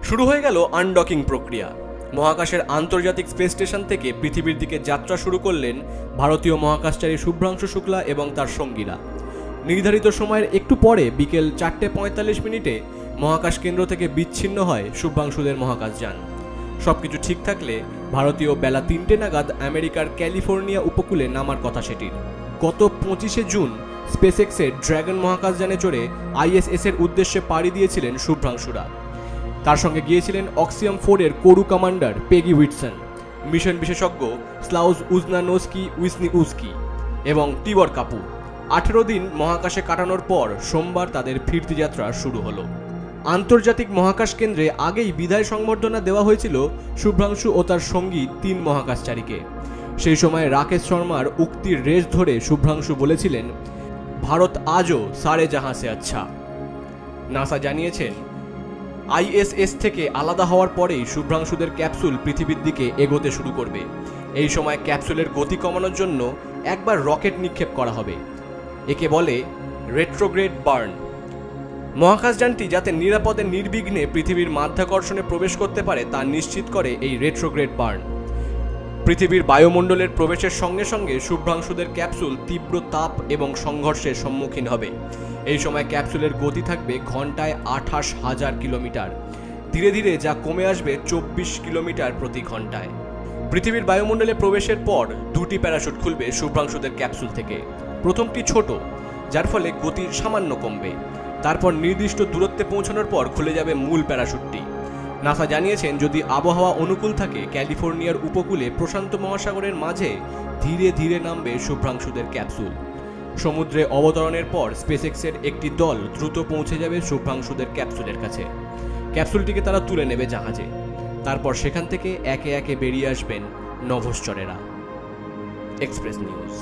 শুরু হয়ে গেল আনডকিং প্রক্রিয়া। মহাকাশের আন্তর্জাতিক স্পেস স্টেশন থেকে পৃথিবীর দিকে যাত্রা শুরু করলেন ভারতীয় মহাকাশচারী শুভ্রাংশু শুক্লা এবং তার সঙ্গীরা। নির্ধারিত সময়ের একটু পরে বিকেল 4:45 মহাকাশ কেন্দ্র থেকে বিচ্ছিন্ন হয় শুভ্রাংশুদের মহাকাশযান। সবকিছু ঠিক থাকলে ভারতীয় বেলা 3টে নাগাদ আমেরিকার ক্যালিফোর্নিয়া উপকূলে নামার কথা সেটির। গত 25শে জুন স্পেসএক্সের ড্র্যাগন মহাকাশযানে চড়ে ISS এর উদ্দেশ্যে পাড়ি দিয়েছিলেন শুভ্রাংশুরা। তার সঙ্গে গিয়েছিলেন অক্সিয়াম 4 এর কোরু কমান্ডার পেগি উইটসন, মিশন বিশেষজ্ঞ স্লাউজ উজনানোস্কি উইসনিউস্কি এবং টিবর কাপু। 18 দিন মহাকাশে কাটানোর পর সোমবার তাদের ফিরতি যাত্রা শুরু হলো। আন্তর্জাতিক মহাকাশ কেন্দ্রে আগেই বিদায় সংবর্ধনা দেওয়া হয়েছিল শুভ্রাংশু ও তার সঙ্গী 3 মহাকাশচারীকে। সেই সময় রাকেশ শর্মার উক্তির রেশ ধরে শুভ্রাংশু বলেছিলেন, ভারত আজও সারে জাহাঁ সে আচ্ছা। নাসা জানিয়েছেন, ISS থেকে আলাদা হওয়ার পরেই শুভ্রাংশুদের ক্যাপসুল পৃথিবীর দিকে এগোতে শুরু করবে। এই সময় ক্যাপসুলের গতি কমানোর জন্য একবার রকেট নিক্ষেপ করা হবে। একে বলে রেট্রোগ্রেড বার্ন। মহাকাশযানটি যাতে নিরাপদে নির্বিঘ্নে পৃথিবীর মাধ্যাকর্ষণে প্রবেশ করতে পারে তা নিশ্চিত করে এই রেট্রোগ্রেড বার্ন। পৃথিবীর বায়ুমণ্ডলের প্রবেশের সঙ্গে সঙ্গে শুভ্রাংশুদের ক্যাপসুল তীব্র তাপ এবং সংঘর্ষের সম্মুখীন হবে। এই সময় ক্যাপসুলের গতি থাকবে ঘন্টায় 28,000 কিলোমিটার, ধীরে ধীরে যা কমে আসবে 24 কিলোমিটার প্রতি ঘন্টায়। পৃথিবীর বায়ুমণ্ডলে প্রবেশের পর 2টি প্যারাশুট খুলবে শুভ্রাংশুদের ক্যাপসুল থেকে। প্রথমটি ছোট, যার ফলে গতি সামান্য কমবে। তারপর নির্দিষ্ট দূরত্বে পৌঁছানোর পর খুলে যাবে মূল প্যারাশুটটি। নাসা জানিয়েছেন, যদি আবহাওয়া অনুকূল থাকে ক্যালিফোর্নিয়ার উপকূলে প্রশান্ত মহাসাগরের মাঝে ধীরে ধীরে নামবে শুভ্রাংশুদের ক্যাপসুল। সমুদ্রে অবতরণের পর স্পেসএক্সের একটি দল দ্রুত পৌঁছে যাবে শুভ্রাংশুদের ক্যাপসুলের কাছে। ক্যাপসুলটিকে তারা তুলে নেবে জাহাজে। তারপর সেখান থেকে একে একে বেরিয়ে আসবেন নভশ্চরেরা। Express news.